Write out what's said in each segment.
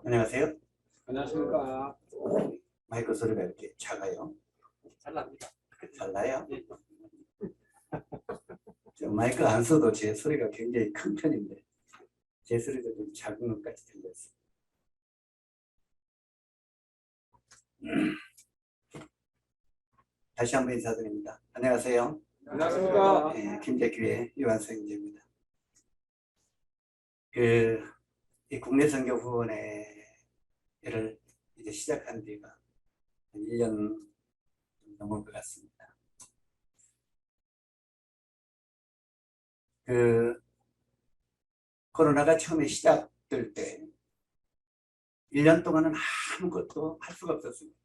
안녕하세요. 안녕하십니까. 마이크 소리가 이렇게 작아요. 잘 납니다. 잘 나요? 예. 저 마이크 안 써도 제 소리가 굉장히 큰 편인데 제 소리가 좀 작은 것까지 들렸어요. 다시 한번 인사드립니다. 안녕하세요. 안녕하십니까. 네, 김재규의 유한성입니다. 이 국내 선교 후원회를 이제 시작한 지가 한 1년 넘은 것 같습니다. 코로나가 처음에 시작될 때 1년 동안은 아무것도 할 수가 없었습니다.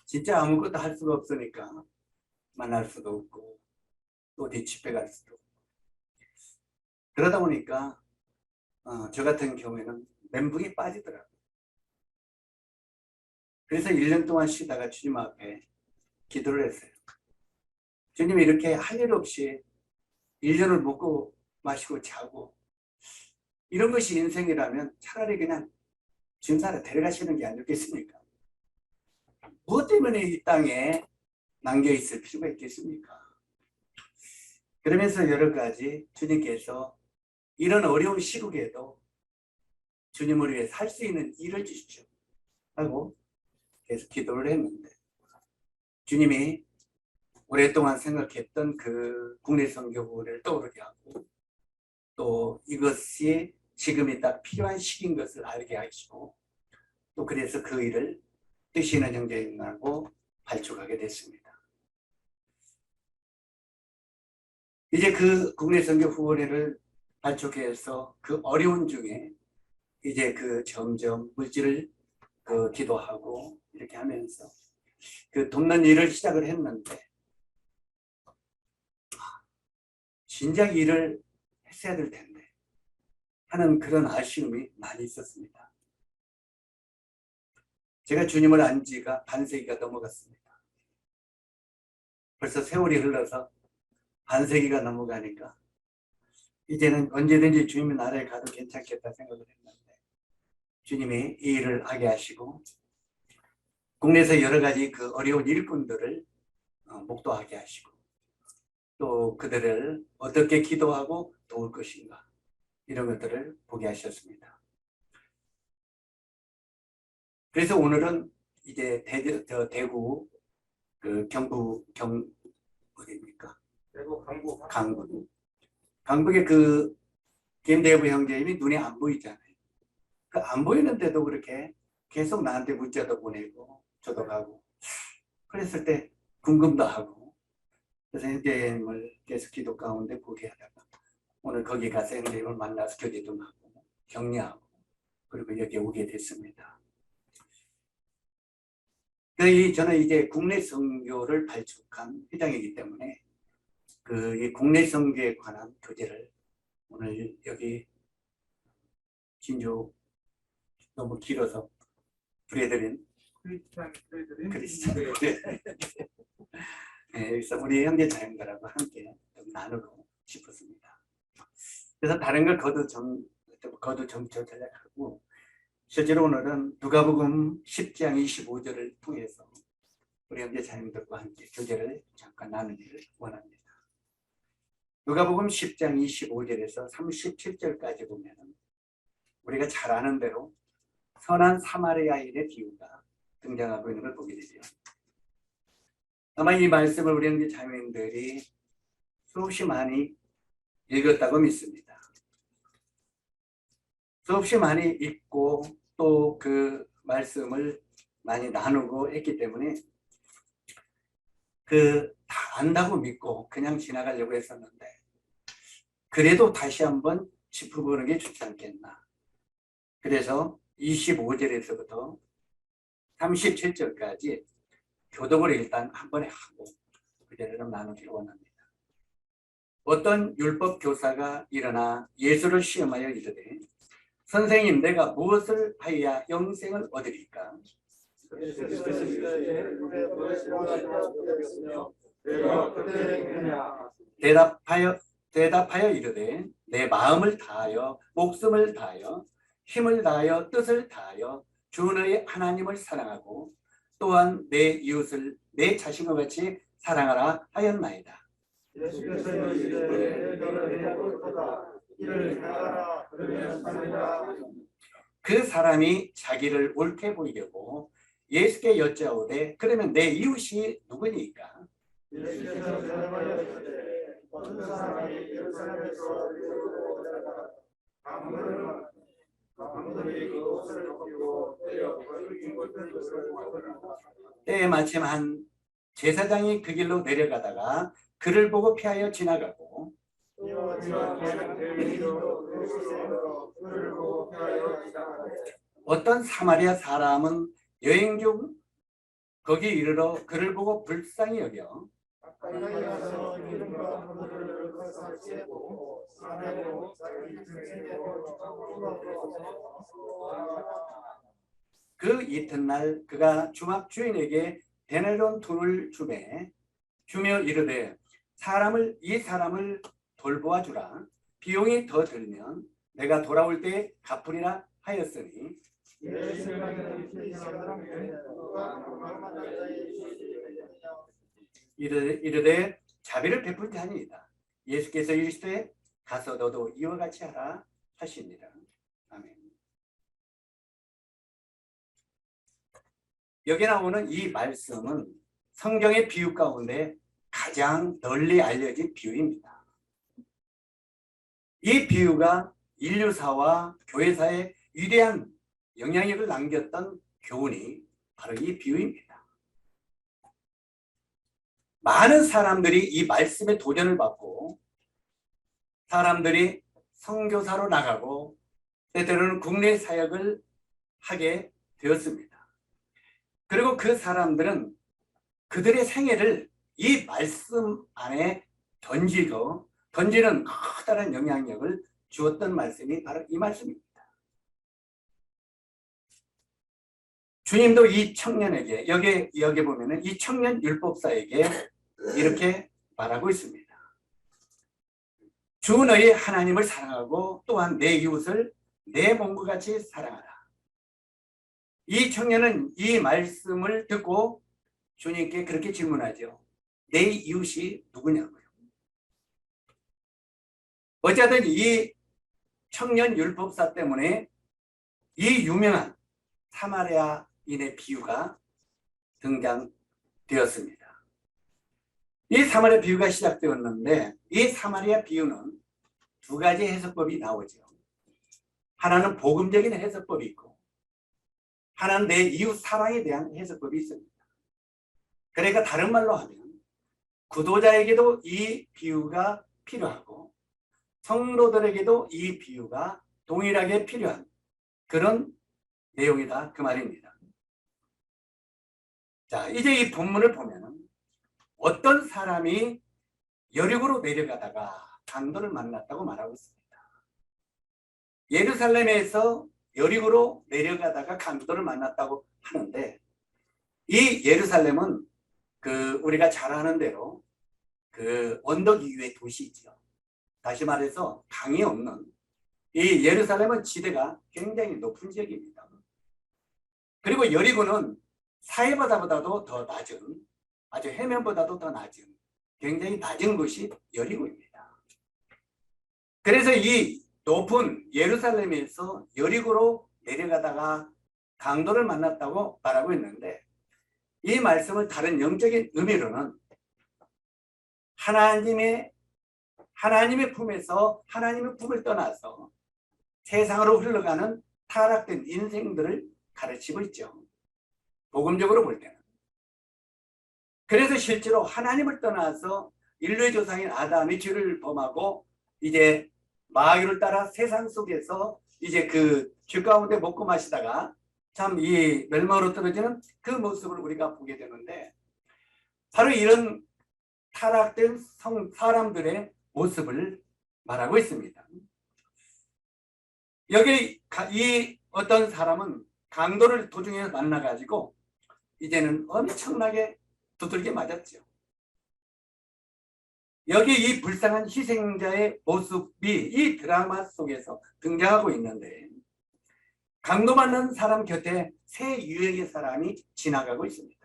진짜 아무것도 할 수가 없으니까 만날 수도 없고 또 어디 집회 갈 수도 없고 그러다 보니까 저 같은 경우에는 멘붕이 빠지더라고요. 그래서 1년 동안 쉬다가 주님 앞에 기도를 했어요. 주님이 이렇게 할 일 없이 1년을 먹고 마시고 자고 이런 것이 인생이라면 차라리 그냥 진사를 데려가시는 게 아니겠습니까? 무엇 때문에 이 땅에 남겨 있을 필요가 있겠습니까? 그러면서 여러 가지 주님께서 이런 어려운 시국에도 주님을 위해 살 수 있는 일을 주십시오 하고 계속 기도를 했는데 주님이 오랫동안 생각했던 그 국내 선교부를 떠오르게 하고 또 이것이 지금이 딱 필요한 시기인 것을 알게 하시고 또 그래서 그 일을 뜻이 있는 형제님하고 발족하게 됐습니다. 이제 그 국내 선교 후원회를 발족해서 그 어려운 중에 이제 그 점점 물질을 기도하고 이렇게 하면서 돕는 일을 시작을 했는데 진작 일을 했어야 될 텐데 하는 그런 아쉬움이 많이 있었습니다. 제가 주님을 안 지가 반세기가 넘어갔습니다. 벌써 세월이 흘러서 반세기가 넘어가니까 이제는 언제든지 주님의 나라에 가도 괜찮겠다 생각을 했는데 주님이 이 일을 하게 하시고 국내에서 여러 가지 그 어려운 일꾼들을 목도하게 하시고 또 그들을 어떻게 기도하고 도울 것인가 이런 것들을 보게 하셨습니다. 그래서 오늘은 이제 대구 어디입니까? 대구 강북의 그 김대부 형제님이 눈에 안 보이잖아요. 그 안 보이는데도 그렇게 계속 나한테 문자도 보내고 저도 가고 그랬을 때 궁금도 하고 그래서 형제님을 계속 기도 가운데 보게 하다가 오늘 거기 가서 형제님을 만나서 교제도 하고 격려하고 그리고 여기 오게 됐습니다. 저는 이제 국내 선교를 발족한 회장이기 때문에 이 국내 선교에 관한 교재를 오늘 여기 진주 너무 길어서 크리스찬 네, 여기서 우리 형제 자연가라고 함께 좀 나누고 싶었습니다. 그래서 다른 걸 거두 점쳐 전략하고 실제로 오늘은 누가복음 10장 25절을 통해서 우리 형제 자매들과 함께 교제를 잠깐 나누기를 원합니다. 누가복음 10장 25절에서 37절까지 보면 우리가 잘 아는 대로 선한 사마리아인의 비유가 등장하고 있는 걸 보게 되죠. 아마 이 말씀을 우리 형제 자매들이 수없이 많이 읽었다고 믿습니다. 수없이 많이 읽고 또 그 말씀을 많이 나누고 했기 때문에 다 안다고 믿고 그냥 지나가려고 했었는데 그래도 다시 한번 짚어보는 게 좋지 않겠나. 그래서 25절에서부터 37절까지 교독을 일단 한 번에 하고 그대로 좀 나누기를 원합니다. 어떤 율법 교사가 일어나 예수를 시험하여 이르되 선생님 내가 무엇을 하여야 영생을 얻으리까? 대답하여 이르되 내 마음을 다하여 목숨을 다하여 힘을 다하여 뜻을 다하여 주 너희 하나님을 사랑하고 또한 내 이웃을 내 자신과 같이 사랑하라 하였나이다. 예수께서 이르시되 너는 해볼보다 이를 행하라 그러면 살리라. 그 사람이 자기를 옳게 보이려고 예수께 여짜오되 그러면 내 이웃이 누구니까? 예수께서 대답하였으되 어떤 사람이 예루살렘에서 유대로 내려가 강물들이 그 옷을 벗기고 때려 거기 긴 것을 가져라. 때에 마침 한 제사장이 그 길로 내려가다가 그를 보고 피하여 지나가고 어떤 사마리아 사람은 여행 중 거기 이르러 그를 보고 불쌍히 여겨 그 이튿날 그가 주막 주인에게 데나리온 돈을 주며 이르되 이 사람을 돌보아 주라. 비용이 더 들면 내가 돌아올 때 갚으리라 하였으니 이르되 자비를 베푼 자니이다. 예수께서 이르시되 가서 너도 이와 같이 하라 하시니라. 아멘. 여기 나오는 이 말씀은 성경의 비유 가운데 가장 널리 알려진 비유입니다. 이 비유가 인류사와 교회사에 위대한 영향력을 남겼던 교훈이 바로 이 비유입니다. 많은 사람들이 이 말씀에 도전을 받고 사람들이 선교사로 나가고 때때로는 국내 사역을 하게 되었습니다. 그리고 그 사람들은 그들의 생애를 이 말씀 안에 던지는 커다란 영향력을 주었던 말씀이 바로 이 말씀입니다. 주님도 이 청년에게 여기 보면은 이 청년 율법사에게 이렇게 말하고 있습니다. 주 너희 하나님을 사랑하고 또한 내 이웃을 내 몸과 같이 사랑하라. 이 청년은 이 말씀을 듣고 주님께 그렇게 질문하죠. 내 이웃이 누구냐고요. 어쨌든 이 청년 율법사 때문에 이 유명한 사마리아인의 비유가 등장되었습니다. 이 사마리아 비유가 시작되었는데 이 사마리아 비유는 두 가지 해석법이 나오죠. 하나는 복음적인 해석법이 있고 하나는 내 이웃 사랑에 대한 해석법이 있습니다. 그러니까 다른 말로 하면 구도자에게도 이 비유가 필요하고 성도들에게도 이 비유가 동일하게 필요한 그런 내용이다 그 말입니다. 자, 이제 이 본문을 보면 어떤 사람이 여리고로 내려가다가 강도를 만났다고 말하고 있습니다. 예루살렘에서 여리고로 내려가다가 강도를 만났다고 하는데 이 예루살렘은 우리가 잘 아는 대로 언덕 위의 도시이죠. 다시 말해서 강이 없는 이 예루살렘은 지대가 굉장히 높은 지역입니다. 그리고 여리고는 사해바다보다도 더 낮은 아주 해면보다도 더 낮은 굉장히 낮은 곳이 여리고입니다. 그래서 이 높은 예루살렘에서 여리고로 내려가다가 강도를 만났다고 말하고 있는데 이 말씀을 다른 영적인 의미로는 하나님의 품에서 하나님의 품을 떠나서 세상으로 흘러가는 타락된 인생들을 가르치고 있죠. 복음적으로 볼 때는. 그래서 실제로 하나님을 떠나서 인류의 조상인 아담이 죄를 범하고 이제 마귀를 따라 세상 속에서 이제 그 죄 가운데 먹고 마시다가 참 이 멸망으로 떨어지는 그 모습을 우리가 보게 되는데 바로 이런 타락된 사람들의 모습을 말하고 있습니다. 여기 이 어떤 사람은 강도를 도중에 만나가지고 이제는 엄청나게 두들겨 맞았죠. 여기 이 불쌍한 희생자의 모습이 이 드라마 속에서 등장하고 있는데 강도받는 사람 곁에 새 유형의 사람이 지나가고 있습니다.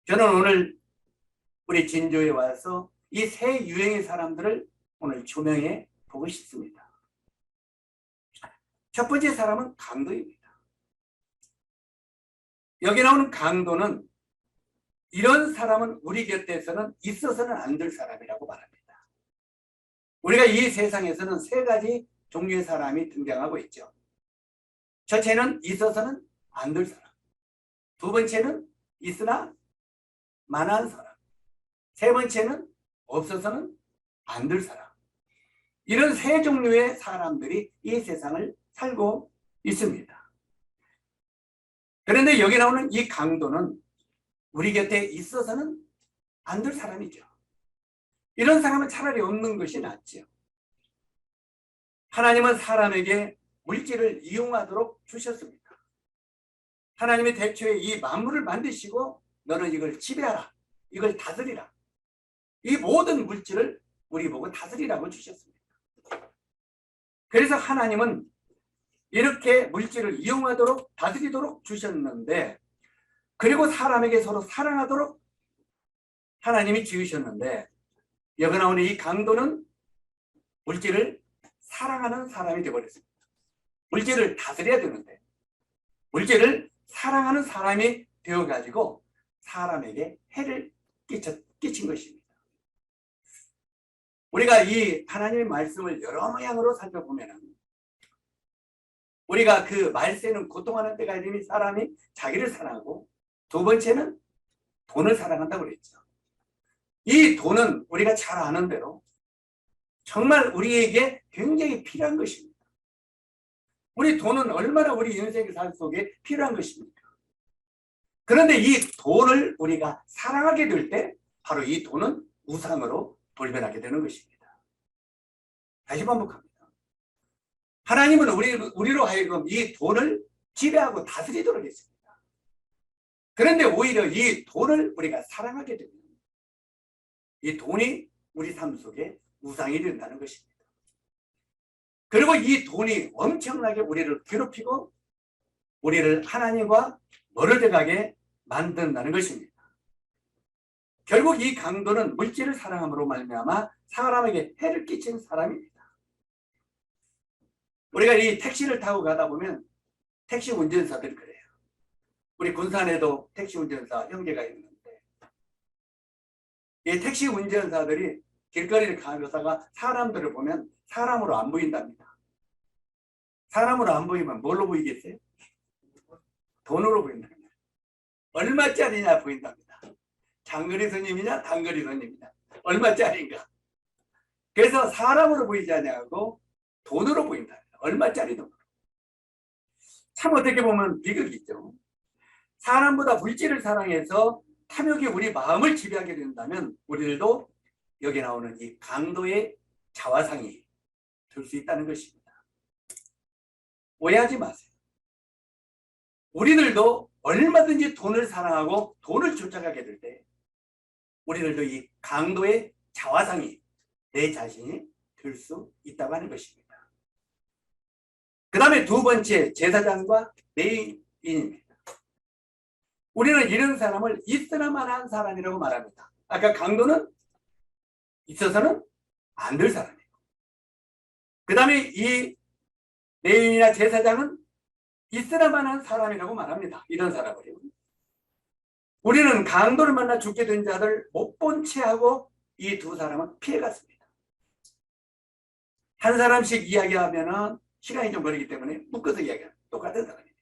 저는 오늘 우리 진조에 와서 이 새 유형의 사람들을 오늘 조명해 보고 싶습니다. 첫 번째 사람은 강도입니다. 여기 나오는 강도는 이런 사람은 우리 곁에서는 있어서는 안 될 사람이라고 말합니다. 우리가 이 세상에서는 세 가지 종류의 사람이 등장하고 있죠. 첫째는 있어서는 안 될 사람. 두 번째는 있으나 만한 사람. 세 번째는 없어서는 안 될 사람. 이런 세 종류의 사람들이 이 세상을 살고 있습니다. 그런데 여기 나오는 이 강도는 우리 곁에 있어서는 안 될 사람이죠. 이런 사람은 차라리 없는 것이 낫죠. 하나님은 사람에게 물질을 이용하도록 주셨습니다. 하나님이 대초에 이 만물을 만드시고 너는 이걸 지배하라. 이걸 다스리라. 이 모든 물질을 우리 보고 다스리라고 주셨습니다. 그래서 하나님은 이렇게 물질을 이용하도록 다스리도록 주셨는데, 그리고 사람에게 서로 사랑하도록 하나님이 지으셨는데, 여기 나오는 이 강도는 물질을 사랑하는 사람이 되어버렸습니다. 물질을 다스려야 되는데 물질을 사랑하는 사람이 되어가지고 사람에게 해를 끼친 것입니다. 우리가 이 하나님의 말씀을 여러 모양으로 살펴보면 우리가 그 말세는 고통하는 때가 이르니 사람이 자기를 사랑하고, 두 번째는 돈을 사랑한다고 그랬죠. 이 돈은 우리가 잘 아는 대로 정말 우리에게 굉장히 필요한 것입니다. 우리 돈은 얼마나 우리 인생의 삶 속에 필요한 것입니까? 그런데 이 돈을 우리가 사랑하게 될 때 바로 이 돈은 우상으로 돌변하게 되는 것입니다. 다시 반복합니다. 하나님은 우리로 하여금 이 돈을 지배하고 다스리도록 했습니다. 그런데 오히려 이 돈을 우리가 사랑하게 되면 이 돈이 우리 삶 속에 우상이 된다는 것입니다. 그리고 이 돈이 엄청나게 우리를 괴롭히고 우리를 하나님과 멀어져 가게 만든다는 것입니다. 결국 이 강도는 물질을 사랑함으로 말미암아 사람에게 해를 끼친 사람입니다. 우리가 이 택시를 타고 가다 보면 택시 운전사들 그래요. 우리 군산에도 택시 운전사 형제가 있는데 이 택시 운전사들이 길거리를 가다가 사람들을 보면 사람으로 안 보인답니다. 사람으로 안 보이면 뭘로 보이겠어요? 돈으로 보인답니다. 얼마짜리냐 보인답니다. 장거리 손님이냐 단거리 손님이냐 얼마짜리인가. 그래서 사람으로 보이지 않냐고 돈으로 보인답니다. 얼마짜리 돈으로. 참 어떻게 보면 비극이죠. 사람보다 물질을 사랑해서 탐욕이 우리 마음을 지배하게 된다면 우리들도 여기 나오는 이 강도의 자화상이 될 수 있다는 것입니다. 오해하지 마세요. 우리들도 얼마든지 돈을 사랑하고 돈을 쫓아가게 될 때 우리들도 이 강도의 자화상이 내 자신이 될 수 있다고 하는 것입니다. 그 다음에 두 번째, 제사장과 레위인입니다. 우리는 이런 사람을 있으나만한 사람이라고 말합니다. 아까 강도는 있어서는 안 될 사람이에요. 그 다음에 이 레위인이나 제사장은 있으나만한 사람이라고 말합니다. 이런 사람을요. 우리는 강도를 만나 죽게 된 자들 못 본 채 하고 이 두 사람은 피해갔습니다. 한 사람씩 이야기하면 시간이 좀 걸리기 때문에 묶어서 이야기하는 똑같은 사람입니다.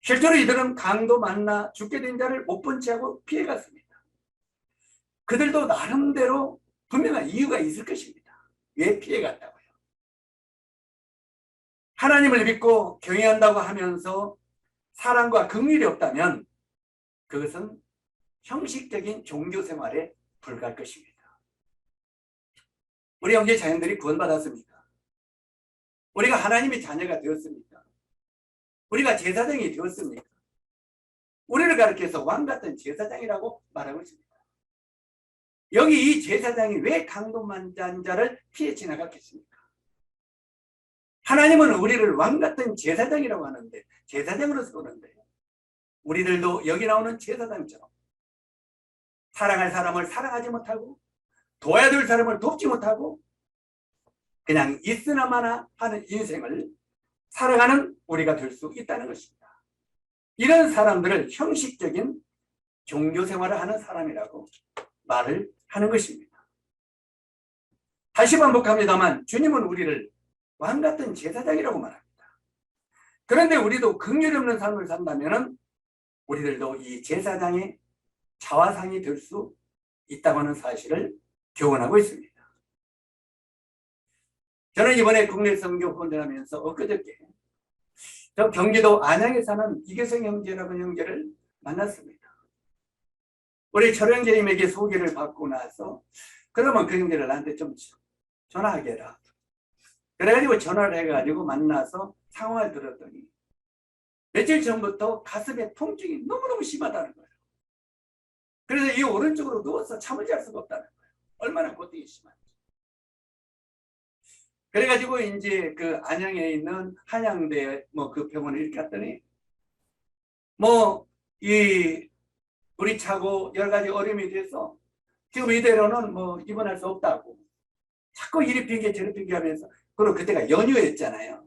실제로 이들은 강도 만나 죽게 된 자를 못 본 채 하고 피해갔습니다. 그들도 나름대로 분명한 이유가 있을 것입니다. 왜 피해갔다고요? 하나님을 믿고 경외한다고 하면서 사랑과 긍휼이 없다면 그것은 형식적인 종교 생활에 불과할 것입니다. 우리 형제 자녀들이 구원받았습니까? 우리가 하나님의 자녀가 되었습니까? 우리가 제사장이 되었습니까? 우리를 가리켜서 왕 같은 제사장이라고 말하고 있습니다. 여기 이 제사장이 왜 강도만한 자를 피해 지나갔겠습니까? 하나님은 우리를 왕 같은 제사장이라고 하는데, 제사장으로서 보는데, 우리들도 여기 나오는 제사장처럼 사랑할 사람을 사랑하지 못하고 도와야 될 사람을 돕지 못하고 그냥 있으나마나 하는 인생을 살아가는 우리가 될 수 있다는 것입니다. 이런 사람들을 형식적인 종교 생활을 하는 사람이라고 말을 하는 것입니다. 다시 반복합니다만 주님은 우리를 왕 같은 제사장이라고 말합니다. 그런데 우리도 긍휼이 없는 삶을 산다면 우리들도 이 제사장의 자화상이 될 수 있다고 하는 사실을 교훈하고 있습니다. 저는 이번에 국내 선교 헌신하면서 엊그저께 저 경기도 안양에 사는 이계성 형제라는 형제를 만났습니다. 우리 철 형제님에게 소개를 받고 나서 그러면 그 형제를 나한테 좀 전화하게 해라. 그래가지고 전화를 해가지고 만나서 상황을 들었더니 며칠 전부터 가슴에 통증이 너무너무 심하다는 거예요. 그래서 이 오른쪽으로 누워서 잠을 잘 수가 없다는 거예요. 얼마나 고통이 심한지. 그래가지고 이제 그 안양에 있는 한양대 그 병원에 이렇게 갔더니 우리 차고 여러 가지 어려움이 돼서 지금 이대로는 입원할 수 없다고 자꾸 이리 핑계 저리 핑계 하면서, 그리고 그때가 연휴였잖아요.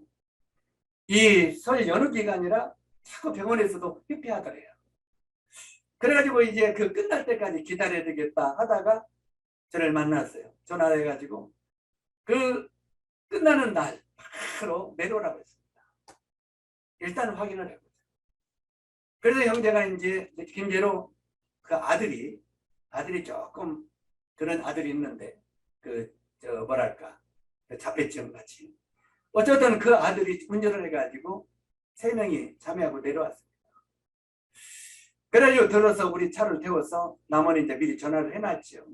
이 설 연휴 기간이라 자꾸 병원에서도 회피하더래요. 그래가지고 이제 그 끝날 때까지 기다려야 되겠다 하다가 저를 만났어요. 전화해가지고 그 끝나는 날 바로 내려오라고 했습니다. 일단 확인을 해보자. 그래서 형제가 이제 김제로 그 아들이 조금 그런 아들이 있는데 그 자폐증 같이 어쨌든 그 아들이 운전을 해가지고 3명이 참여하고 내려왔습니다. 그래가지고 들어서 우리 차를 태워서 남원에 이제 미리 전화를 해놨죠.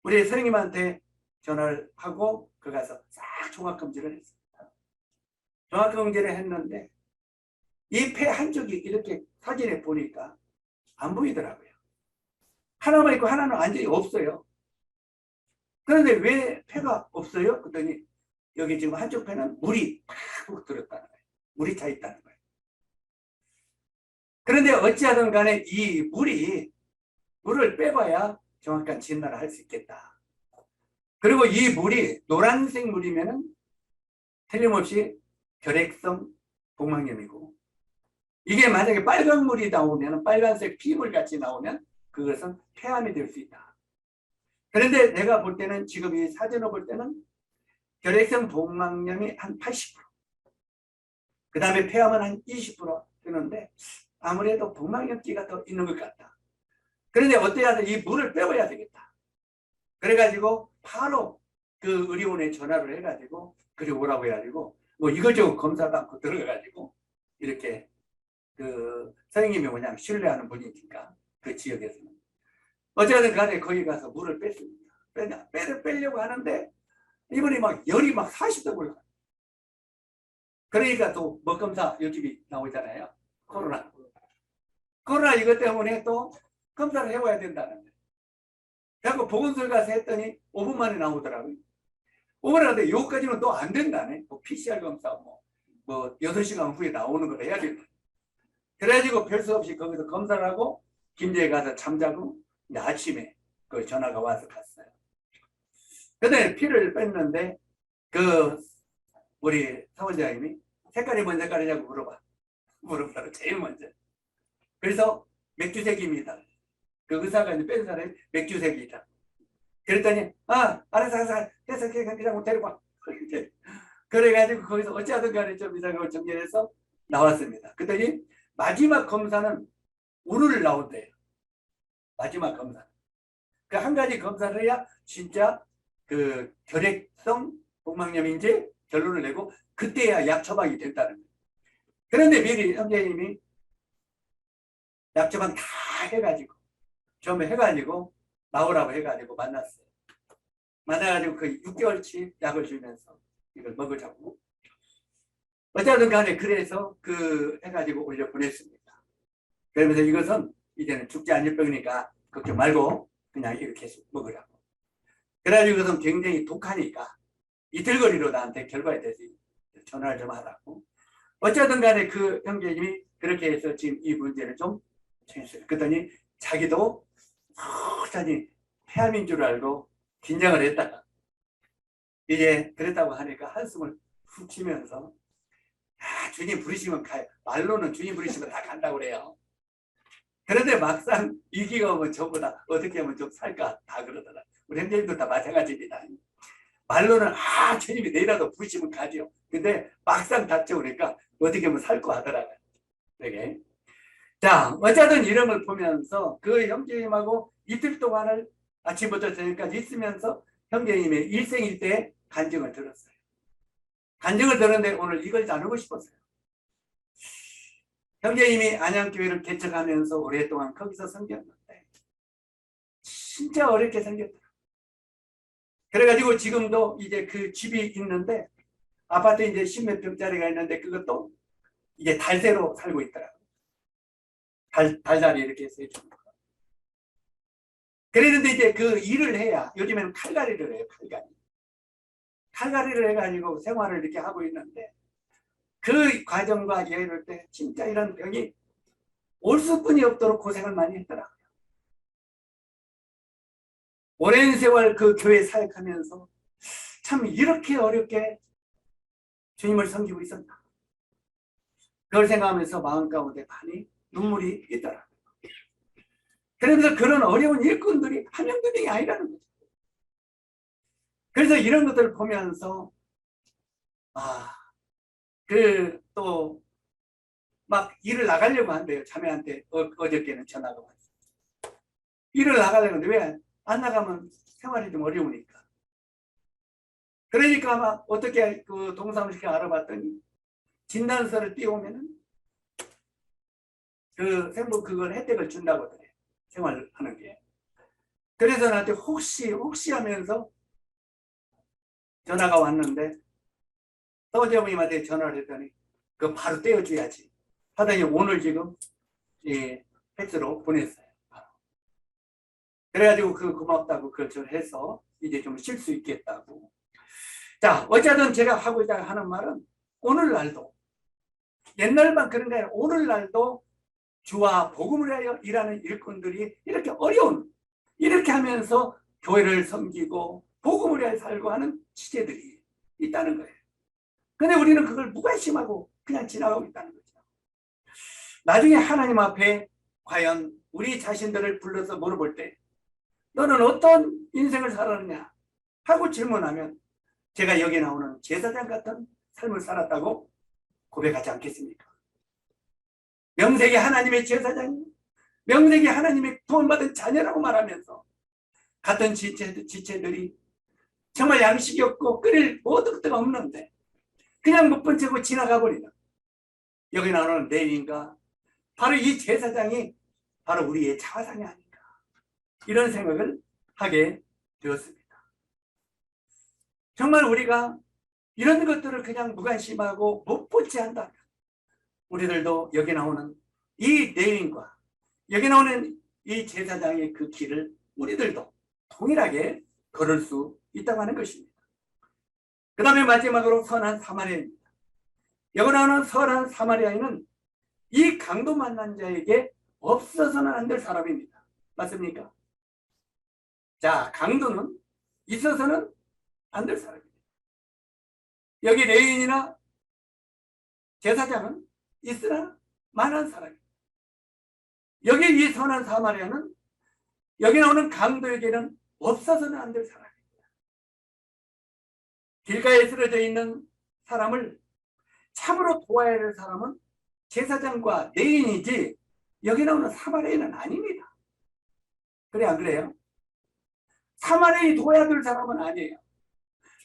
우리 선생님한테 전화를 하고 그 가서 싹 종합검진을 했습니다. 종합검진을 했는데 이 폐 한쪽이 이렇게 사진에 보니까 안 보이더라고요. 하나만 있고 하나는 완전히 없어요. 그런데 왜 폐가 없어요? 그랬더니 여기 지금 한쪽 폐는 물이 팍 들었다는 거예요. 물이 차 있다는 거예요. 그런데 어찌하든 간에 이 물을 빼봐야 정확한 진단을 할 수 있겠다. 그리고 이 물이 노란색 물이면은 틀림없이 결핵성 복막염이고, 이게 만약에 빨간 물이 나오면, 빨간색 피물 같이 나오면 그것은 폐암이 될 수 있다. 그런데 내가 볼 때는 지금 이 사진을 볼 때는 결핵성 복막염이 한 80%, 그 다음에 폐암은 한 20% 되는데 아무래도 복막염기가 더 있는 것 같다. 그런데 어때야 이 물을 빼버려야 되겠다. 그래가지고 바로 그 의료원에 전화를 해가지고 그리 오라고 해가지고 이것저것 검사도 않고 들어가가지고 이렇게 그 선생님이 그냥 신뢰하는 분이니까 그 지역에서는 어쨌든 간에 거기 가서 물을 뺐습니다. 빼려고 하는데 이번에 열이 40도 올라가. 그러니까 또 먹검사 요즘이 나오잖아요. 코로나 이것 때문에 또 검사를 해봐야 된다는 거예요. 그래서 보건소에 가서 했더니 5분 만에 나오더라고요. 5분 하는데 요까지는 또 안 된다네. PCR 검사 6시간 후에 나오는 걸 해야 된다. 그래가지고 별 수 없이 거기서 검사를 하고 김제에 가서 잠자고 이제 아침에 그 전화가 와서 갔어요. 그때 피를 뺐는데 그 우리 사원장님이 색깔이 뭔 색깔이냐고 물어봐라 제일 먼저. 그래서 맥주색입니다. 그 의사가 이제 뺀 사람이 맥주색이다. 그랬더니 알았어 해서 그냥 데리고 와. 그래가지고 거기서 어찌하든 간에 좀 이상하고 정리해서 나왔습니다. 그랬더니 마지막 검사는 오늘 나온대요. 마지막 검사. 그 한 가지 검사를 해야 진짜 그 결핵성 복막염인지 결론을 내고 그때야 약 처방이 된다는 거예요. 그런데 미리 선생님이 약 처방 다 해가지고 처음에 해가지고 나오라고 해가지고 만났어요. 만나가지고 그 6개월치 약을 주면서 이걸 먹으자고. 어쨌든 간에 그래서 그 해가지고 올려 보냈습니다. 그러면서 이것은 이제는 죽지 않을 병이니까 걱정 말고 그냥 이렇게 해서 먹으라고. 그래가지고 이것은 굉장히 독하니까 이틀거리로 나한테 결과에 대해서 전화를 좀 하라고. 어쨌든 간에 그 형제님이 그렇게 해서 지금 이 문제를 좀 정했어요. 그랬더니 자기도 자기 폐암인 줄 알고 긴장을 했다가 이제 그랬다고 하니까 한숨을 훅 쉬면서 주님 부르시면 가요. 말로는 주님 부르시면 다 간다고 그래요. 그런데 막상 위기가 오면 전부 다 어떻게 하면 좀 살까 다 그러더라. 우리 형제님도 다 마찬가지입니다. 말로는 주님이 내일이라도 부르시면 가죠. 근데 막상 닥쳐오니까 어떻게 하면 살 거 하더라고요. 되게. 자, 어쨌든 이런 걸 보면서 그 형제님하고 이틀 동안을 아침부터 저녁까지 있으면서 형제님의 일생일대의 간증을 들었어요. 간증을 들었는데 오늘 이걸 나누고 싶었어요. 형제님이 안양교회를 개척하면서 오랫동안 거기서 섬겼는데 진짜 어렵게 생겼더라고요. 그래가지고 지금도 이제 그 집이 있는데 아파트 이제 10몇 평짜리가 있는데 그것도 이제 달새로 살고 있더라고요. 달다리 이렇게 해서 해주는 거. 그랬는데 이제 그 일을 해야 요즘에는 칼갈이를 해요. 칼갈이를 해가지고 생활을 이렇게 하고 있는데 그 과정과 이럴 때 진짜 이런 병이 올 수뿐이 없도록 고생을 많이 했더라고요. 오랜 세월 그 교회 사역하면서 참 이렇게 어렵게 주님을 섬기고 있었나. 그걸 생각하면서 마음 가운데 많이 눈물이 있더라고요. 그러면서 그런 어려운 일꾼들이 한 명 두 명이 아니라는 거죠. 그래서 이런 것들을 보면서 또 막 일을 나가려고 한대요. 자매한테 어저께는 전화가 왔어요. 일을 나가려고 하는데 왜 안 나가면 생활이 좀 어려우니까. 그러니까 막 어떻게 그 동사무실 알아봤더니 진단서를 띄우면은 그 생부 그걸 혜택을 준다고 하더래요. 생활하는 게. 그래서 나한테 혹시 하면서 전화가 왔는데 떠제부님한테 전화를 했더니 그거 바로 떼어줘야지 하더니 오늘 지금 팩스로 보냈어요. 그래가지고 그 고맙다고 그걸 해서 이제 좀 쉴 수 있겠다고. 자, 어쨌든 제가 하고자 하는 말은 오늘날도 옛날만 그런 게 아니라 오늘날도 주와 복음을 위하여 일하는 일꾼들이 이렇게 어려운 이렇게 하면서 교회를 섬기고 복음을 위하여 살고 하는 시대들이 있다는 거예요. 근데 우리는 그걸 무관심하고 그냥 지나가고 있다는 거죠. 나중에 하나님 앞에 과연 우리 자신들을 불러서 물어볼 때 너는 어떤 인생을 살았느냐 하고 질문하면 제가 여기 나오는 제사장 같은 삶을 살았다고 고백하지 않겠습니까? 명색이 하나님의 제사장이고 명색이 하나님의 구원받은 자녀라고 말하면서 같은 지체들이 정말 양식이 없고 끓일 모든 것도 없는데 그냥 못 본 채고 지나가 버리는 여기 나오는 레위인가 바로 이 제사장이 바로 우리의 자화상이 아닌가 이런 생각을 하게 되었습니다. 정말 우리가 이런 것들을 그냥 무관심하고 못 보지 한다면 우리들도 여기 나오는 이 레위인과 여기 나오는 이 제사장의 그 길을 우리들도 동일하게 걸을 수 있다고 하는 것입니다. 그 다음에 마지막으로 선한 사마리아입니다. 여기 나오는 선한 사마리아인은 이 강도 만난 자에게 없어서는 안 될 사람입니다. 맞습니까? 자, 강도는 있어서는 안 될 사람입니다. 여기 레위인이나 제사장은 있으나 만한 사람입니다. 여기 이 선한 사마리아는 여기 나오는 강도에게는 없어서는 안 될 사람입니다. 길가에 쓰러져 있는 사람을 참으로 도와야 할 사람은 제사장과 레위인이지 여기 나오는 사마리아인은 아닙니다. 그래 안 그래요? 사마리아인이 도와야 될 사람은 아니에요.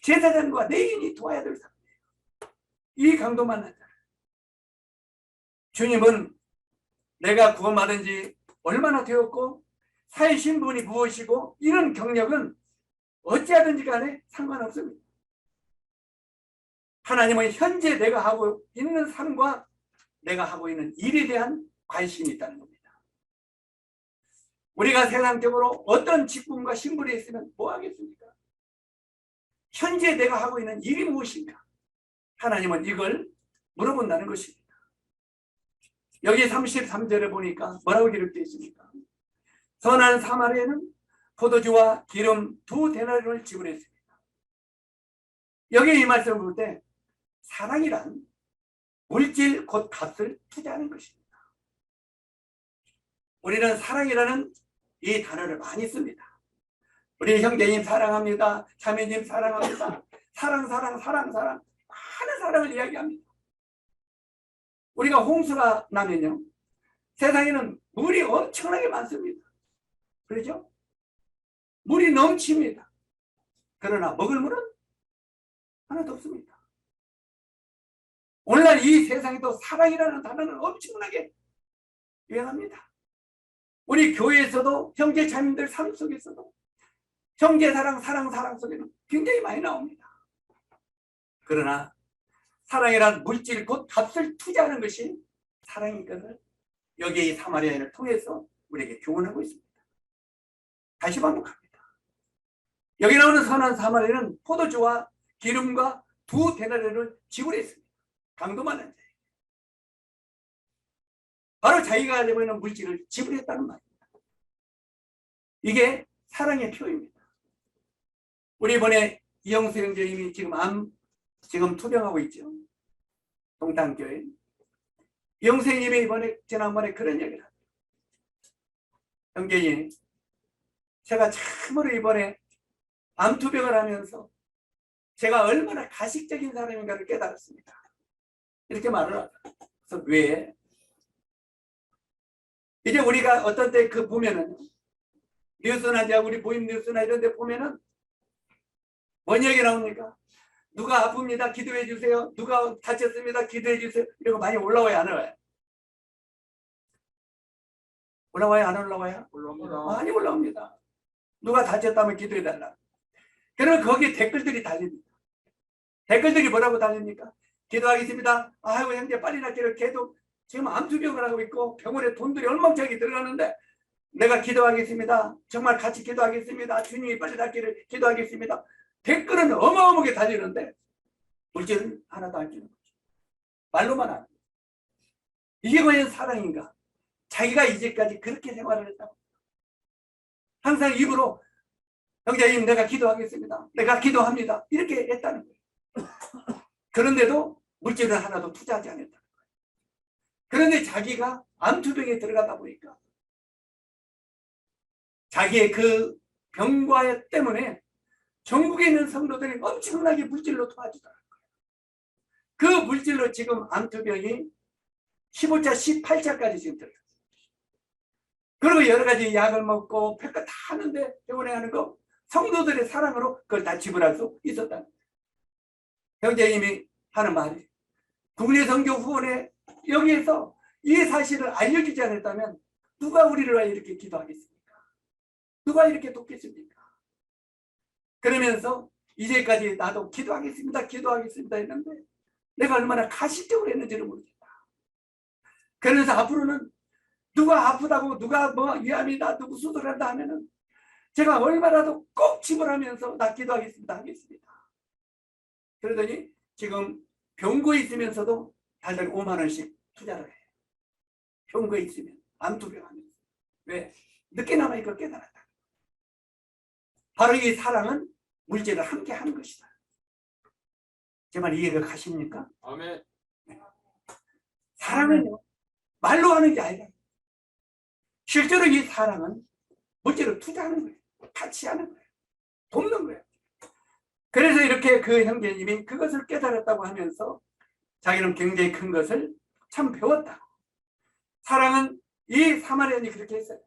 제사장과 레위인이 도와야 될 사람이에요. 이 강도 만난 자를 주님은 내가 구원받은 지 얼마나 되었고 사회 신분이 무엇이고 이런 경력은 어찌하든지 간에 상관없습니다. 하나님은 현재 내가 하고 있는 삶과 내가 하고 있는 일에 대한 관심이 있다는 겁니다. 우리가 세상적으로 어떤 직분과 신분에 있으면 뭐 하겠습니까? 현재 내가 하고 있는 일이 무엇인가? 하나님은 이걸 물어본다는 것입니다. 여기 33절에 보니까 뭐라고 기록되어 있습니까? 선한 사마리아는 포도주와 기름 2데나리온을 지불했습니다. 여기 이 말씀을 볼 때 사랑이란 물질 곧 값을 투자하는 것입니다. 우리는 사랑이라는 이 단어를 많이 씁니다. 우리 형제님 사랑합니다. 자매님 사랑합니다. 사랑 많은 사랑을 이야기합니다. 우리가 홍수가 나면요, 세상에는 물이 엄청나게 많습니다. 그렇죠? 물이 넘칩니다. 그러나 먹을 물은 하나도 없습니다. 오늘날 이 세상에도 사랑이라는 단어는 엄청나게 유행합니다. 우리 교회에서도 형제 자매들 삶 속에서도 형제 사랑 속에는 굉장히 많이 나옵니다. 그러나 사랑이란 물질 곧 값을 투자하는 것이 사랑인 것을 여기 이 사마리아인을 통해서 우리에게 교훈하고 있습니다. 다시 반복합니다. 여기 나오는 선한 사마리아는 포도주와 기름과 2데나리온을 지불했습니다. 강도 많은 자에게. 바로 자기가 가지고 있는 물질을 지불했다는 말입니다. 이게 사랑의 표입니다. 우리 이번에 이영수 형제님이 지금 투병하고 있죠. 동탄교회. 이영수 형님이 지난번에 그런 얘기를 합니다. 형제님, 제가 참으로 이번에 암투병을 하면서 제가 얼마나 가식적인 사람인가를 깨달았습니다. 이렇게 말을 하죠. 그래서 왜? 이제 우리가 어떤 때 보면은 뉴스나 우리 보임 뉴스나 이런 데 보면은 뭔 얘기 나옵니까? 누가 아픕니다. 기도해 주세요. 누가 다쳤습니다. 기도해 주세요. 이런 거 많이 올라와요, 안 올라와요? 올라와요, 안 올라와요? 올라옵니다. 많이 올라옵니다. 누가 다쳤다면 기도해 달라. 그러면 거기에 댓글들이 달립니다. 댓글들이 뭐라고 달립니까? 기도하겠습니다. 아이고 형제 빨리 낫기를. 걔도 지금 암투병을 하고 있고 병원에 돈들이 얼마짜리 들어가는데 내가 기도하겠습니다. 정말 같이 기도하겠습니다. 주님이 빨리 낫기를 기도하겠습니다. 댓글은 어마어마하게 달리는데 물질은 하나도 안 주는 거죠. 말로만 하는 거죠. 이게 과연 사랑인가? 자기가 이제까지 그렇게 생활을 했다고. 항상 입으로 형제님 내가 기도하겠습니다. 내가 기도합니다. 이렇게 했다는 거예요. 그런데도 물질은 하나도 투자하지 않았다는 거예요. 그런데 자기가 암투병에 들어가다 보니까 자기의 그 병과 때문에 전국에 있는 성도들이 엄청나게 물질로 도와주더라고요. 그 물질로 지금 암투병이 15차, 18차까지 지금 들어갔어요. 그리고 여러 가지 약을 먹고 별거 다 하는데 병원에 가는 거 성도들의 사랑으로 그걸 다 지불할 수 있었다는 거예요. 형제님이 하는 말이 국내 선교 후원에 여기에서 이 사실을 알려주지 않았다면 누가 우리를 왜 이렇게 기도하겠습니까? 누가 이렇게 돕겠습니까? 그러면서 이제까지 나도 기도하겠습니다 했는데 내가 얼마나 가식적으로 했는지를 모르겠다. 그러면서 앞으로는 누가 아프다고 누가 뭐 위암이다 누구 수술한다 하면은 제가 얼마라도 꼭 지불하면서 나 기도하겠습니다 하겠습니다. 그러더니 지금 병고에 있으면서도 달달 5만 원씩 투자를 해요. 병고에 있으면 암투병 하면서. 왜? 늦게나마 이걸 깨달았다. 바로 이 사랑은 물질을 함께 하는 것이다. 제 말 이해가 가십니까? 아멘. 사랑은요 말로 하는 게 아니라 실제로 이 사랑은 물질을 투자하는 거예요. 같이 하는 거예요. 돕는 거예요. 그래서 이렇게 그 형제님이 그것을 깨달았다고 하면서 자기는 굉장히 큰 것을 참 배웠다고. 사랑은 이 사마리아인이 그렇게 했어요.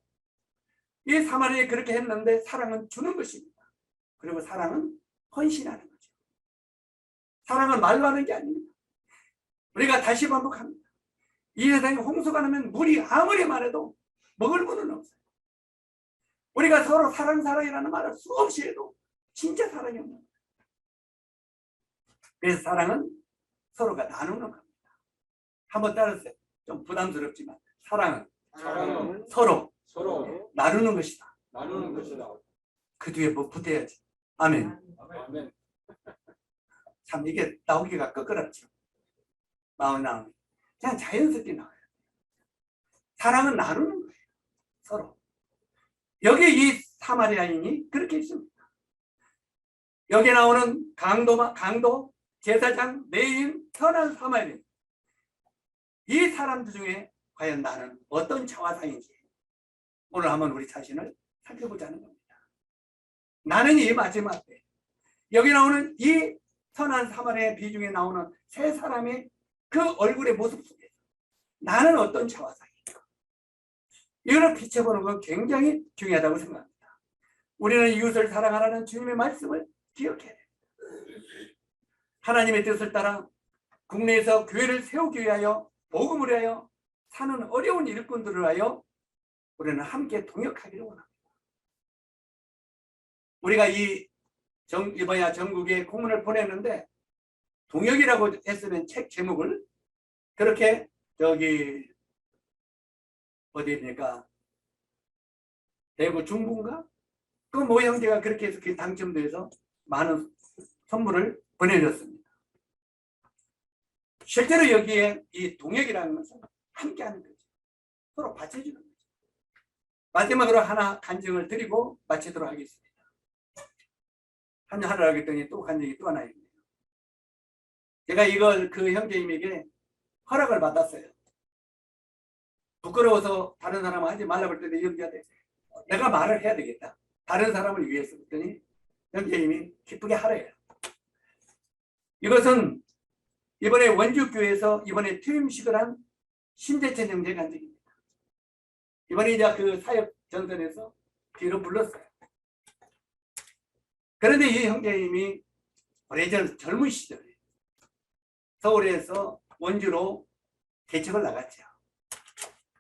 이 사마리아인이 그렇게 했는데 사랑은 주는 것입니다. 그리고 사랑은 헌신하는 거죠. 사랑은 말로 하는 게 아닙니다. 우리가 다시 반복합니다. 이 세상에 홍수가 나면 물이 아무리 말해도 먹을 물은 없어요. 우리가 서로 사랑이라는 말을 수없이 해도 진짜 사랑이 없는 거예요. 그래서 사랑은 서로가 나누는 겁니다. 한번 따라서요. 좀 부담스럽지만 사랑은 서로 나누는 것이다. 나누는 것이다. 그 뒤에 뭐 붙어야지. 아멘. 아멘. 참 이게 나오기가 끄끄럽죠. 마음 나오면 그냥 자연스럽게 나와요. 사랑은 나누는 거예요. 서로. 여기 이 사마리아인이 그렇게 있습니다. 여기 나오는 강도, 제사장, 레위인, 선한 사마리아인. 이 사람들 중에 과연 나는 어떤 자화상인지 오늘 한번 우리 자신을 살펴보자는 겁니다. 나는 이 마지막 때 여기 나오는 이 선한 사마리아의 비중에 나오는 세 사람의 그 얼굴의 모습 속에서 나는 어떤 자화상인가, 이거를 비춰보는 건 굉장히 중요하다고 생각합니다. 우리는 이웃을 사랑하라는 주님의 말씀을 기억해야 됩니다. 하나님의 뜻을 따라 국내에서 교회를 세우기 위하여, 복음을 위하여 사는 어려운 일꾼들을 위하여 우리는 함께 동역하기를 원합니다. 우리가 이번에 전국에 공문을 보냈는데 동역이라고 했으면 책 제목을 그렇게 어디입니까? 대구 중부인가? 그 모 형제가 그렇게 해서 당첨돼서 많은 선물을 보내줬습니다. 실제로 여기에 이 동역이라는 것은 함께하는 거죠. 서로 받쳐주는 거죠. 마지막으로 하나 간증을 드리고 마치도록 하겠습니다. 한잔 하러 하겠더니 또 간증이 또 하나 있네요. 제가 이걸 그 형제님에게 허락을 받았어요. 부끄러워서 다른 사람은 하지 말라고 할 때 형제한테 내가 말을 해야 되겠다. 다른 사람을 위해서. 그랬더니 형제님이 기쁘게 하래요. 이것은 이번에 원주교회에서 이번에 퇴임식을 한 신재천 형제 간증입니다. 이번에 이제 그 사역 전선에서 뒤로 불렀어요. 그런데 이 형제님이 오래전 젊은 시절에 서울에서 원주로 개척을 나갔죠.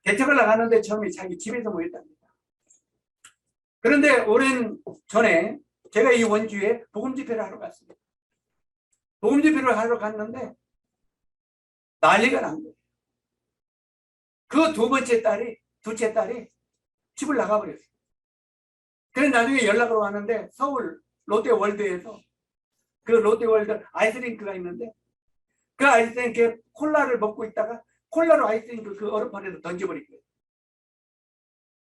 개척을 나갔는데 처음에 자기 집에서 모였답니다. 그런데 오랜 전에 제가 이 원주에 복음 집회를 하러 갔습니다. 복음 집회를 하러 갔는데 난리가 난 거예요. 그 둘째 딸이 집을 나가버렸어요. 그래서 나중에 연락으로 왔는데 서울 롯데월드에서 그 롯데월드 아이스링크가 있는데 그 아이스링크에 콜라를 먹고 있다가 콜라로 아이스링크 그 얼음판에서 던져버린 거예요.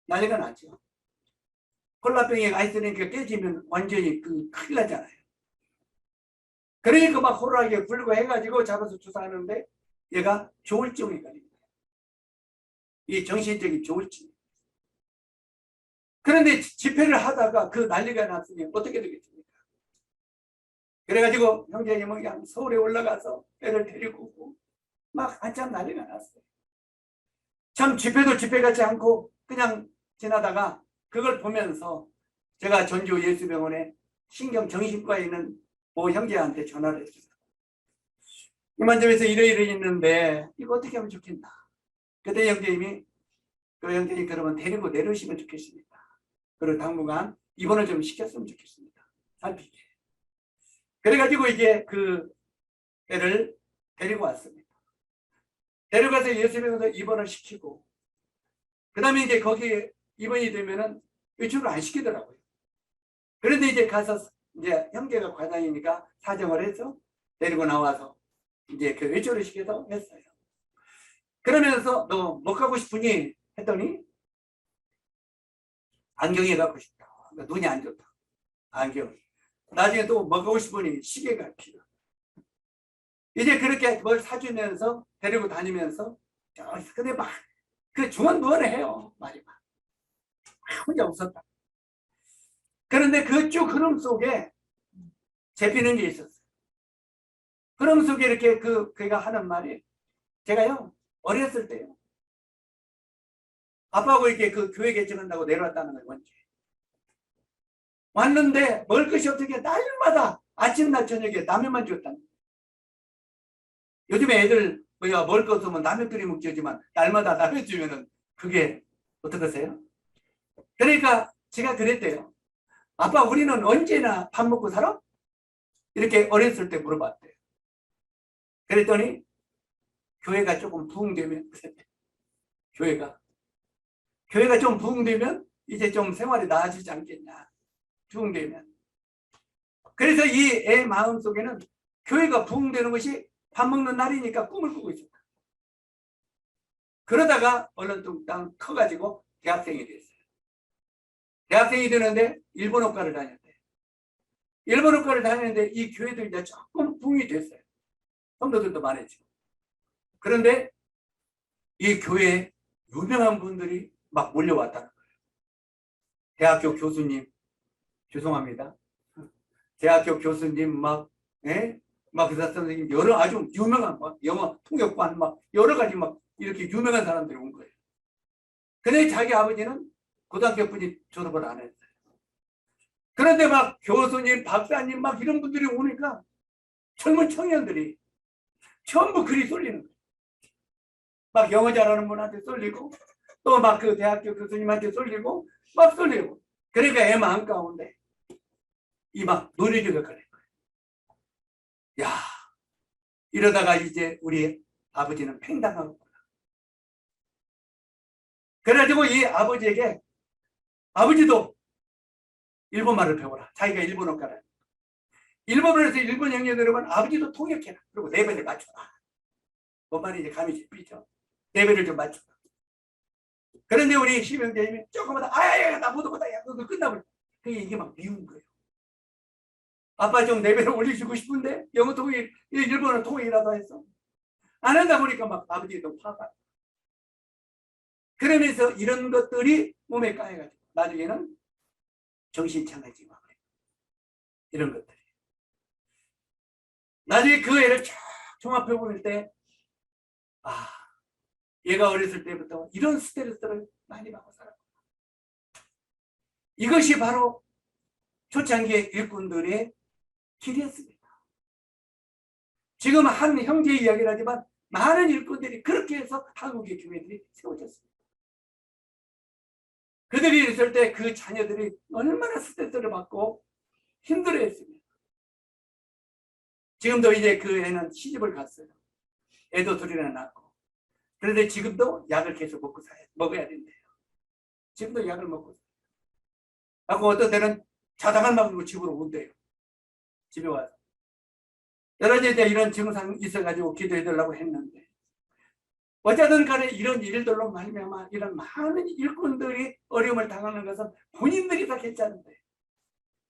난리가 났죠. 콜라병에 아이스링크가 깨지면 완전히 큰일 나잖아요. 그러니까 막 호루라기에 불고 해가지고 잡아서 조사하는데 얘가 조울증에 걸립니다. 이 정신적인 조울증. 그런데 집회를 하다가 그 난리가 났으니 어떻게 되겠습니까? 그래가지고 형제님은 그냥 서울에 올라가서 애를 데리고 오고 막 한참 난리가 났어요. 참 집회도 집회 같지 않고 그냥 지나다가 그걸 보면서 제가 전주 예수병원에 신경정신과에 있는 모 형제한테 전화를 했습니다. 이만저에서 이래 있는데 이거 어떻게 하면 좋겠나. 그때 형제님이 그 형제님 그러면 데리고 내려오시면 좋겠습니다. 그리고 당분간 입원을 좀 시켰으면 좋겠습니다. 살피게. 그래가지고 이제 그 애를 데리고 왔습니다. 데려가서 예수병원에서 입원을 시키고 그 다음에 이제 거기에 입원이 되면은 외출을 안 시키더라고요. 그런데 이제 가서 이제 형제가 과장이니까 사정을 해서 데리고 나와서 이제 그 외출을 시켜서 했어요. 그러면서 너 뭐 가고 싶으니? 했더니 안경이 갖고 싶다. 눈이 안 좋다. 안경. 나중에 또 뭐 가고 싶으니? 시계가 필요. 이제 그렇게 뭘 사주면서 데리고 다니면서 근데 막 그 중언부언을 해요. 말이 막. 혼자 웃었다. 그런데 그 쭉 흐름 속에 잡히는 게 있었어요. 흐름 속에 이렇게 그가 하는 말이 제가요 어렸을 때요 아빠하고 이렇게 그 교회 개척한다고 내려왔다는 거예요. 원주에 왔는데 먹을 것이 어떻게 날마다 아침 날 저녁에 라면만 줬다는 거예요. 요즘에 애들 먹을 거 없으면 라면 끓여 먹지만 날마다 라면 주면은 그게 어떡하세요? 그러니까 제가 그랬대요. 아빠 우리는 언제나 밥 먹고 살아? 이렇게 어렸을 때 물어봤대요. 그랬더니 교회가 조금 부흥되면 교회가 좀 부흥되면 이제 좀 생활이 나아지지 않겠냐. 부흥되면. 그래서 이 애 마음속에는 교회가 부흥되는 것이 밥 먹는 날이니까 꿈을 꾸고 있었다. 그러다가 얼른뚱땅 커가지고 대학생이 됐어요. 대학생이 되는데 일본어과를 다녔대. 일본어과를 다니는데 이 교회도 이제 조금 부흥이 됐어요. 성도들도 많아지고. 그런데 이 교회에 유명한 분들이 막 몰려왔다는 거예요. 대학교 교수님, 죄송합니다. 대학교 교수님 막, 예? 막 의사 선생님, 여러 아주 유명한 막 영어 통역관 막 여러 가지 막 이렇게 유명한 사람들이 온 거예요. 근데 자기 아버지는 고등학교뿐이 졸업을 안 했어요. 그런데 막 교수님, 박사님 막 이런 분들이 오니까 젊은 청년들이 전부 글이 쏠리는 거예요. 막 영어 잘하는 분한테 쏠리고 또 막 그 대학교 교수님한테 쏠리고 막 쏠리고. 그러니까 애 마음 가운데 이 막 논의적을 걸린 거예요. 야, 이러다가 이제 우리 아버지는 팽당하겠구나. 그래가지고 이 아버지에게 아버지도 일본말을 배워라. 자기가 일본어과를. 일본어를 해서 일본 영역 들으면 아버지도 통역해라. 그리고 레벨을 맞춰라. 뭔 말인지 감이 잡히죠. 레벨을 좀 맞춰라. 그런데 우리 심영재님이 조금마다 아야야 나 못하겠다. 야 너도 끝나버려. 그게 이게 막 미운 거예요. 아빠 좀 레벨을 올려주고 싶은데 영어 통역, 일본어 통역이라도 했어. 안 한다 보니까 막 아버지도 화가. 그러면서 이런 것들이 몸에 까여가지고 나중에는 정신 차려지고 이런 것들이. 나중에 그 애를 쫙 종합해 볼 때, 아, 얘가 어렸을 때부터 이런 스트레스를 많이 받고 살았구나. 이것이 바로 초창기의 일꾼들의 길이었습니다. 지금 한 형제 이야기를 하지만 많은 일꾼들이 그렇게 해서 한국의 교회들이 세워졌습니다. 그들이 있을 때 그 자녀들이 얼마나 스트레스를 받고 힘들어했습니다. 지금도 이제 그 애는 시집을 갔어요. 애도 둘이나 낳고. 그런데 지금도 약을 계속 먹어야 된대요. 지금도 약을 먹고 있어요. 하고 어떤 때는 자다가 막 집으로 온대요. 집에 와서. 여러 가지 이런 증상이 있어가지고 기도해달라고 했는데 어쨌든 간에 이런 일들로 말미암아 이런 많은 일꾼들이 어려움을 당하는 것은 본인들이 다 괜찮은데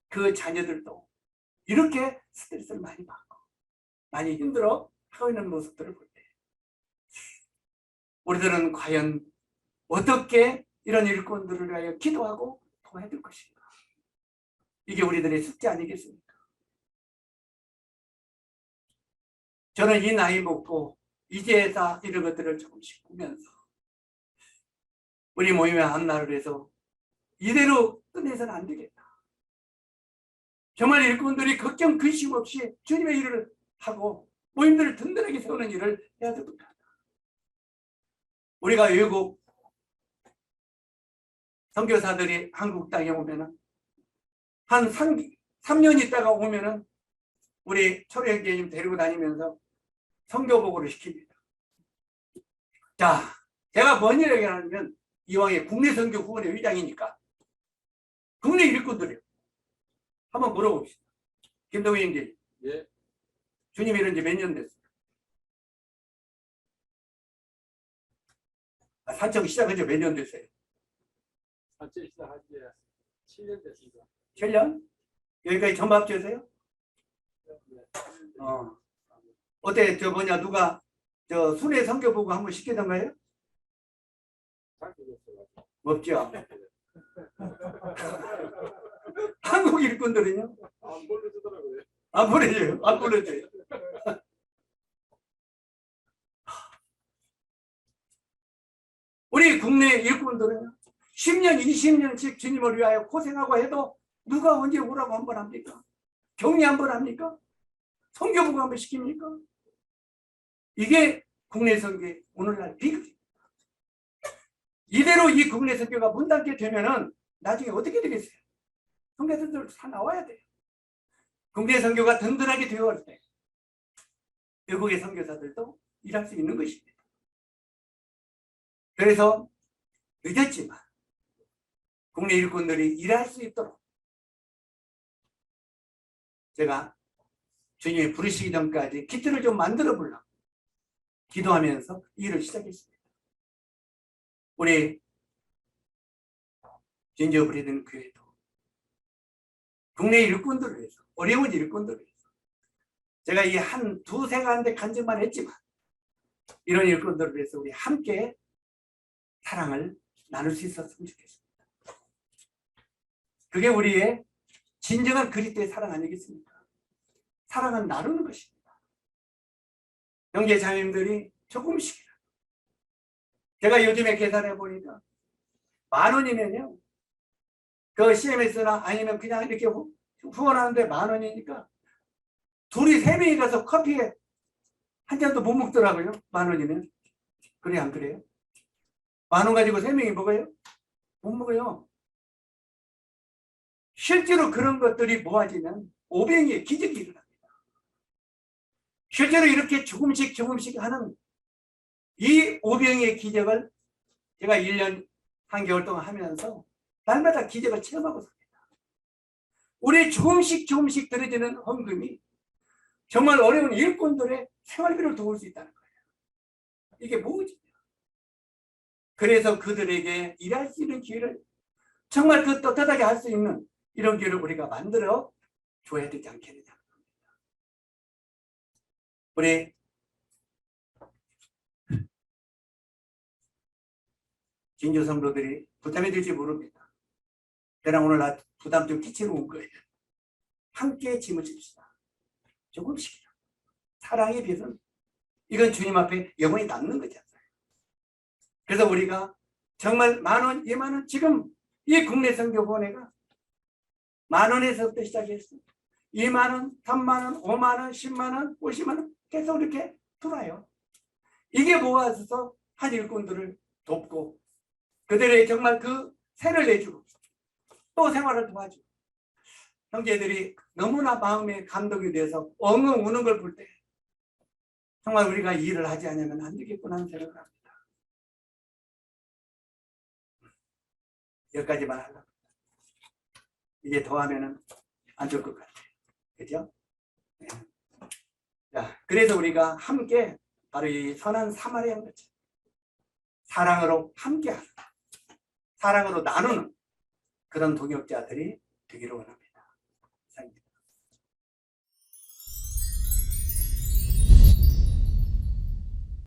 그 자녀들도 이렇게 스트레스를 많이 받고 많이 힘들어 하고 있는 모습들을 볼 때 우리들은 과연 어떻게 이런 일꾼들을 위하여 기도하고 도와줄 것인가? 이게 우리들의 숙제 아니겠습니까? 저는 이 나이 먹고 이제야 이런 것들을 조금씩 보면서 우리 모임의 앞날을 해서 이대로 끝내서는 안 되겠다. 정말 일꾼들이 걱정 근심 없이 주님의 일을 하고 모임들을 든든하게 세우는 일을 해야 될 것 같다. 우리가 외국 선교사들이 한국 땅에 오면은 한 3년 있다가 오면은 우리 초로 형제님 데리고 다니면서 선교복으로 시킵니다. 자, 제가 뭔 얘기를 하냐면 이왕에 국내선교후원회 의장이니까 국내 일꾼들이요. 한번 물어봅시다. 김동희 형제. 예. 주님 이런 지 몇 년 됐어요? 산청 시작한 지 몇 년 됐어요? 산책 시작한 지 7년 됐습니다. 7년? 여기까지 전부 합쳐서요? 네. 어때? 누가 순회 선교보고 한번 시키던가요? 잘 되겠어요. 없죠. 한국 일꾼들은요? 안 보내주더라고요. 안 보내줘요. 안 보내줘요. 우리 국내 일꾼들은요? 10년, 20년씩 주님을 위하여 고생하고 해도 누가 언제 오라고 한 번 합니까? 격리 한 번 합니까? 선교보고 한 번 시킵니까? 이게 국내 선교의 오늘날 비극입니다. 이대로 이 국내 선교가 문 닫게 되면은 나중에 어떻게 되겠어요? 선교사들 다 나와야 돼요. 국내 선교가 든든하게 되어갈 때 외국의 선교사들도 일할 수 있는 것입니다. 그래서 늦었지만 국내 일꾼들이 일할 수 있도록 제가 주님이 부르시기 전까지 기틀을 좀 만들어 보려고 기도하면서 일을 시작했습니다. 우리 진저 브리든 교회도 국내 일꾼들을 위해서, 어려운 일꾼들을 위해서 제가 이 한 두세 가지 간증만 했지만 이런 일꾼들을 위해서 우리 함께 사랑을 나눌 수 있었으면 좋겠습니다. 그게 우리의 진정한 그리스도의 사랑 아니겠습니까? 사랑은 나누는 것입니다. 형제 자매님들이 조금씩이라도, 제가 요즘에 계산해 보니까 10,000원이면요, 그 CMS나 아니면 그냥 이렇게 후원하는데 10,000원이니까 둘이 3명이 가서 커피에 한 잔도 못 먹더라고요. 10,000원이면. 그래 안 그래요? 10,000원 가지고 3명이 먹어요? 못 먹어요. 실제로 그런 것들이 모아지면 오병이의 기적이 일어납니다. 실제로 이렇게 조금씩 하는 이 오병이의 기적을 제가 1년 한개월 동안 하면서 날마다 기적을 체험하고 삽니다. 우리 조금씩 들어지는 헌금이 정말 어려운 일꾼들의 생활비를 도울 수 있다는 거예요. 이게 뭐지? 그래서 그들에게 일할 수 있는 기회를, 정말 그 떳떳하게 할 수 있는 이런 기회를 우리가 만들어 줘야 되지 않겠느냐. 우리 진주 성도들이 부담이 될지 모릅니다. 그러나 오늘 나 부담 좀 끼치러 온 거예요. 함께 짐을 집시다. 조금씩이요. 사랑에 비해서는 이건 주님 앞에 영원히 남는 거잖아요. 그래서 우리가 정말 10,000원, 20,000원, 지금 이 국내 선교본회가 10,000원에서부터 시작했어요. 20,000원, 30,000원, 50,000원, 100,000원, 500,000원 계속 이렇게 들어와요. 이게 모아서 한 일꾼들을 돕고 그들의 정말 그 세를 내주고 또 생활을 도와주고, 형제들이 너무나 마음에 감동이 돼서 엉엉 우는 걸 볼 때 정말 우리가 이 일을 하지 않으면 안 되겠구나 하는 생각을 합니다. 여기까지만 하려고. 이제 더 하면은 안 좋을 것 같아요. 그죠? 네. 자, 그래서 우리가 함께 바로 이 선한 사마리아 같이 사랑으로 함께하는, 사랑으로 나누는 그런 동역자들이 되기를 원합니다.